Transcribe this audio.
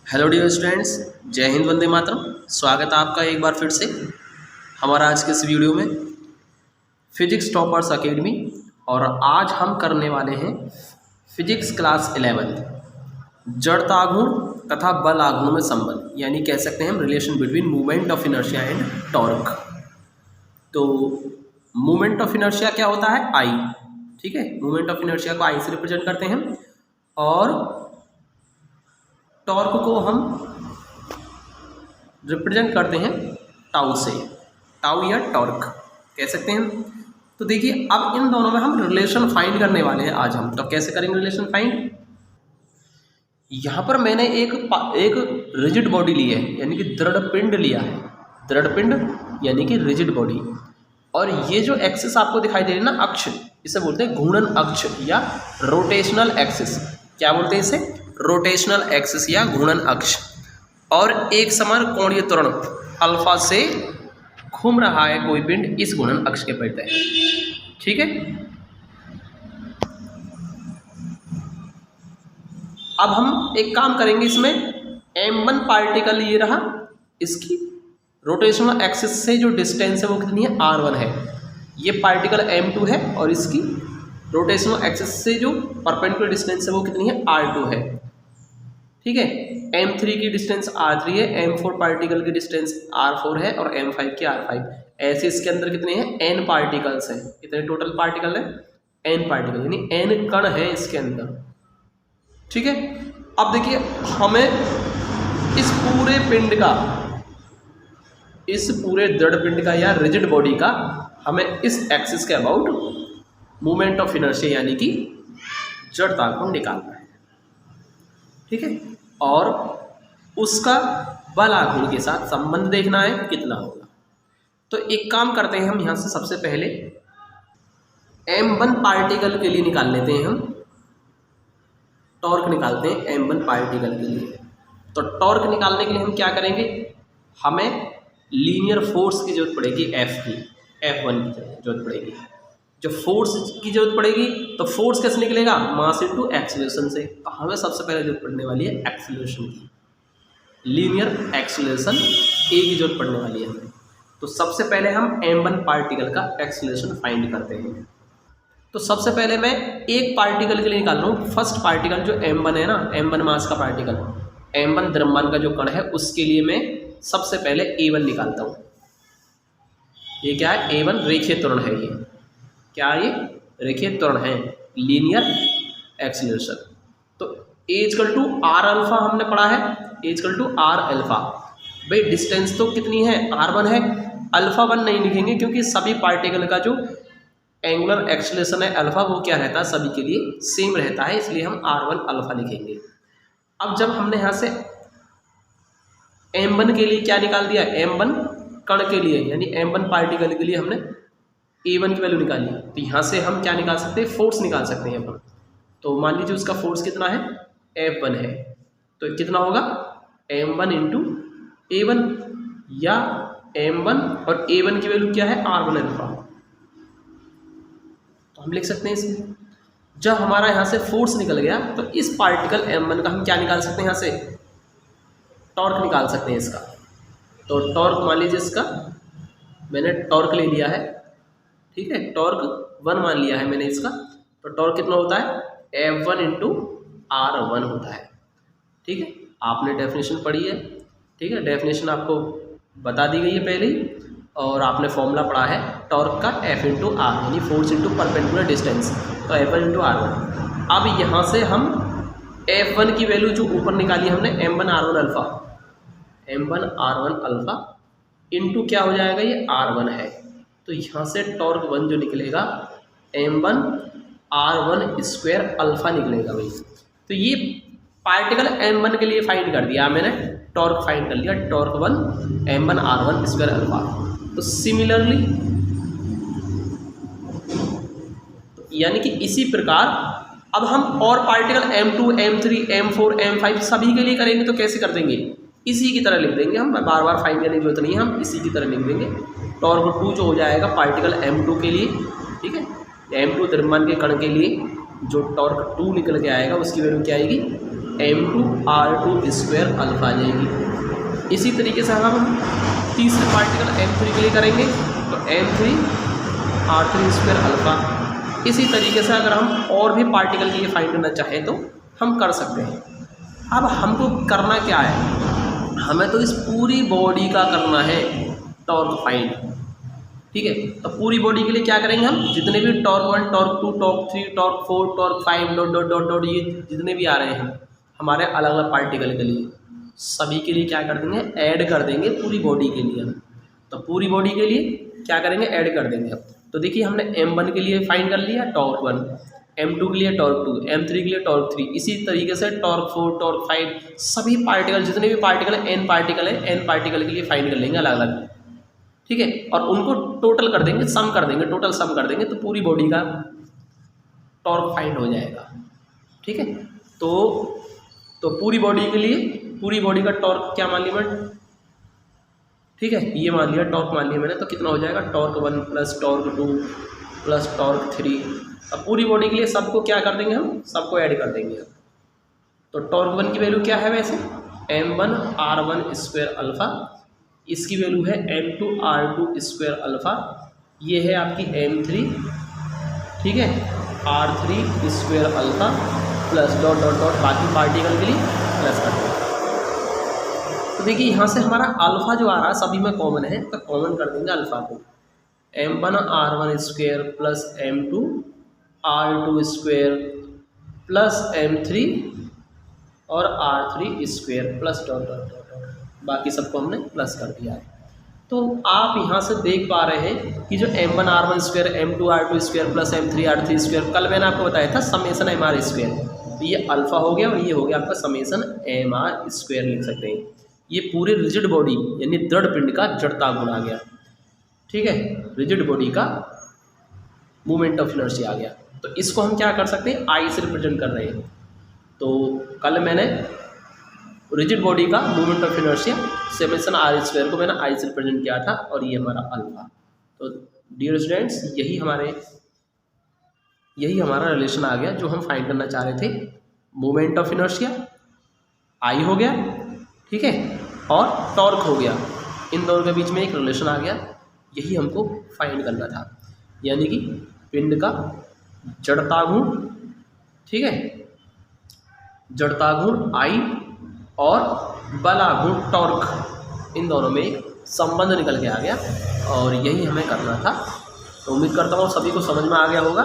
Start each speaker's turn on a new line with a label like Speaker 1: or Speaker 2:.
Speaker 1: Hello dear students, जय हिंद, वंदे मातरम। स्वागत है आपका एक बार फिर से हमारा आज के इस वीडियो में फिजिक्स टॉपर्स अकेडमी। और आज हम करने वाले हैं फिजिक्स क्लास 11 जड़ता गुण तथा बल आघूर्ण में संबंध, यानी कह सकते हैं हम relation between movement of inertia and torque. तो मूवमेंट ऑफ इनर्शिया क्या होता है? आई। ठीक है, मूवमेंट ऑफ इनर्शिया को आई से रिप्रेजेंट करते हैं और टॉर्क को हम रिप्रेजेंट करते हैं टाउ से, टाउ या टॉर्क कह सकते हैं। तो देखिए, अब इन दोनों में हम रिलेशन फाइंड करने वाले हैं आज हम। तो कैसे करेंगे रिलेशन फाइंड? यहाँ पर मैंने एक रिजिड बॉडी ली है, यानी कि दृढ़ पिंड लिया है। दृढ़ पिंड यानी कि रिजिड बॉडी। और ये जो एक्सिस आपको दिखाई दे रही है ना, अक्ष, इसे बोलते हैं घूर्णन अक्ष या रोटेशनल एक्सिस। क्या बोलते हैं इसे? रोटेशनल एक्सिस या घूर्णन अक्ष। और एक समान कोणीय त्वरण अल्फा से घूम रहा है कोई पिंड इस घूर्णन अक्ष के पे। ठीक है, अब हम एक काम करेंगे, इसमें m1 पार्टिकल ये रहा, इसकी रोटेशनल एक्सिस से जो डिस्टेंस है वो कितनी है? r1 है। ये पार्टिकल m2 है और इसकी रोटेशनल एक्सिस से जो परपेंडिकुलर डिस्टेंस है वो कितनी है? r2 है। ठीक है, m3 की डिस्टेंस r3 है, m4 पार्टिकल की डिस्टेंस r4 है और m5 की r5। ऐसे इसके अंदर कितने हैं? n पार्टिकल्स हैं। कितने टोटल पार्टिकल है? n पार्टिकल, यानी n कण है इसके अंदर। ठीक है, अब देखिए, हमें इस पूरे पिंड का, इस पूरे दृढ़ पिंड का या रिजिड बॉडी का हमें इस एक्सिस के अबाउट मूवमेंट ऑफ इनर्शिया यानी कि जड़ता को निकालना है। ठीक है, और उसका बल आघूर्ण के साथ संबंध देखना है कितना होगा। तो एक काम करते हैं, हम यहाँ से सबसे पहले m1 पार्टिकल के लिए निकाल लेते हैं। हम टॉर्क निकालते हैं m1 पार्टिकल के लिए। तो टॉर्क निकालने के लिए हम क्या करेंगे? हमें लीनियर फोर्स की जरूरत पड़ेगी, F की, F1 की जरूरत पड़ेगी। जब फोर्स की जरूरत पड़ेगी तो फोर्स कैसे निकलेगा? मास इनटू एक्सीलरेशन से। तो हमें सबसे पहले जरूरत पड़ने वाली है एक्सीलरेशन की, लीनियर एक्सीलरेशन ए की जरूरत पड़ने वाली है हमें। तो सबसे पहले हम m1 पार्टिकल का एक्सीलरेशन फाइंड करते हैं। तो सबसे पहले मैं एक पार्टिकल के लिए निकाल रहा हूँ। फर्स्ट पार्टिकल जो m1 है ना, m1 मास का पार्टिकल, m1 द्रव्यमान का जो कण है, उसके लिए मैं सबसे पहले a1 निकालता हूँ। ये क्या है? a1 रेखीय त्वरण है। ये क्या? ये रेखीय त्वरण है, लीनियर एक्सीलरेशन। तो a = r अल्फा हमने पढ़ा है, a = r अल्फा। भाई डिस्टेंस तो कितनी है? r1 है। अल्फा 1 नहीं लिखेंगे क्योंकि सभी पार्टिकल का जो एंगुलर एक्सीलरेशन है अल्फा, वो क्या रहता है? सभी के लिए सेम रहता है, इसलिए हम r1 अल्फा लिखेंगे। अब जब हमने यहाँ से m1 के लिए क्या निकाल दिया? m1 कण के लिए, यानी m1 पार्टिकल के लिए हमने a1 की वैल्यू निकाली। तो यहाँ से हम क्या निकाल सकते हैं? फोर्स निकाल सकते हैं अपन। तो मान लीजिए उसका फोर्स कितना है? F1 है। तो कितना होगा? m1 × a1, या m1 और a1 की वैल्यू क्या है? r1 alpha. तो हम लिख सकते हैं इसमें, जब हमारा यहाँ से फोर्स निकल गया तो इस पार्टिकल m1 का हम क्या निकाल सकते हैं? यहाँ से टॉर्क निकाल सकते हैं इसका। तो टॉर्क मान लीजिए, इसका मैंने टॉर्क ले लिया है। ठीक है, टॉर्क 1 मान लिया है मैंने इसका। तो टॉर्क कितना होता है? F1 × r1 होता है। ठीक है, आपने डेफिनेशन पढ़ी है। ठीक है, डेफिनेशन आपको बता दी गई है पहले ही, और आपने फॉर्मूला पढ़ा है टॉर्क का, F × r, यानी फोर्स इनटू परपेंडिकुलर डिस्टेंस। तो F1 × r1। अब यहाँ से हम F1 की वैल्यू जो ऊपर निकाली हमने, m1 r1 alpha, m1 r1 alpha into क्या हो जाएगा? ये r1 है। तो यहाँ से टॉर्क 1 जो निकलेगा m1 r1 स्क्वायर अल्फा निकलेगा भाई। तो ये पार्टिकल m1 के लिए फाइंड कर दिया मैंने, टॉर्क फाइंड कर लिया, torque 1 m1 r1 square alpha. तो सिमिलरली, यानी कि इसी प्रकार अब हम और particle m2, m3, m4, m5 सभी के लिए करेंगे। तो कैसे कर देंगे? इसी की तरह लिख देंगे हम, बार बार फाइंड करने की जरूरत नहीं है, हम इसी की तरह लिख देंगे। टॉर्क 2 जो हो जाएगा पार्टिकल m2 के लिए। ठीक है, m2 द्रव्यमान के कण के लिए जो टॉर्क 2 निकल के आएगा उसकी वैल्यू क्या आएगी? m2r2 स्क्वायर अल्फा आ जाएगी। इसी तरीके से हम तीसरे पार्टिकल m3 के लिए करेंगे तो m3r3 स्क्वायर अल्फा। इसी तरीके से अगर हम और भी पार्टिकल के लिए फाइंड करना चाहें तो हम कर सकते हैं। अब हमको करना क्या है, हमें तो इस पूरी बॉडी का करना है टॉर्क फाइंड, ठीक है। तो पूरी बॉडी के लिए क्या करेंगे, हम जितने भी torque 1, torque 2, torque 3, torque 4, torque 5 dot dot dot dot ये जितने भी आ रहे हैं हमारे अलग अलग पार्टिकल के लिए, सभी के लिए क्या कर देंगे, ऐड कर देंगे पूरी बॉडी के लिए हम। तो पूरी बॉडी के लिए क्या करेंगे, ऐड कर देंगे हम। तो देखिए हमने m1 के लिए फाइंड कर लिया टॉर्क 1, m2 के लिए टॉर्क 2, m3 के लिए टॉर्क 3, इसी तरीके से टॉर्क 4, टॉर्क 5 सभी पार्टिकल जितने भी पार्टिकल है n पार्टिकल है, n पार्टिकल के लिए फाइंड कर लेंगे अलग अलग, ठीक है। और उनको टोटल कर देंगे, सम कर देंगे, टोटल सम कर देंगे तो पूरी बॉडी का टॉर्क फाइंड हो जाएगा, ठीक है। तो पूरी बॉडी के लिए पूरी बॉडी का टॉर्क क्या मान लिया मैंने, ठीक है, ये मान लिया टॉर्क मान लिया मैंने। तो कितना हो जाएगा, torque 1 plus torque 2 plus torque 3। अब पूरी बॉडी के लिए सबको क्या कर देंगे, हम सबको ऐड कर देंगे। तो टॉर्क 1 की वैल्यू क्या है वैसे, m1r1 स्क्वायर अल्फ़ा, इसकी वैल्यू है m2r2 स्क्वायर अल्फ़ा, ये है आपकी m3, ठीक है, r3 square alpha plus dot dot dot बाकी पार्टिकल के लिए प्लस कर देंगे। तो देखिए यहाँ से हमारा अल्फ़ा जो आ रहा है सभी में कॉमन है, तो कॉमन कर देंगे अल्फ़ा को, m1r1 square plus m2r2 square plus m3 और r3 square plus dot dot dot dot बाकी सबको हमने प्लस कर दिया है। तो आप यहाँ से देख पा रहे हैं कि जो m1r1 square, m2r2 square plus m3r3 square, कल मैंने आपको बताया था समेसन mr स्क्वायर, तो ये अल्फ़ा हो गया और ये हो गया आपका समेसन mr स्क्वायर लिख सकते हैं। ये पूरे रिजिड बॉडी यानी दृढ़ पिंड का जड़ता गुण आ गया, ठीक है, रिजिड बॉडी का मूवमेंट ऑफ इनर्शिया आ गया। तो इसको हम क्या कर सकते हैं, आई से रिप्रेजेंट कर रहे हैं। तो कल मैंने रिजिड बॉडी का movement of inertia summation R square को मैंने आई से रिप्रेजेंट किया था और ये हमारा अल्फा। तो डियर स्टूडेंट्स यही हमारा रिलेशन आ गया जो हम फाइंड करना चाह रहे थे। मूवमेंट ऑफ इनर्शिया आई हो गया, ठीक है, और टॉर्क हो गया, इन दोनों के बीच में एक रिलेशन आ गया, यही हमको फाइंड करना था। यानी कि पिंड का जड़ता गुण, ठीक है, जड़ता गुण आई और बलागुण टॉर्क, इन दोनों में एक संबंध निकल के आ गया और यही हमें करना था। तो उम्मीद करता हूँ सभी को समझ में आ गया होगा।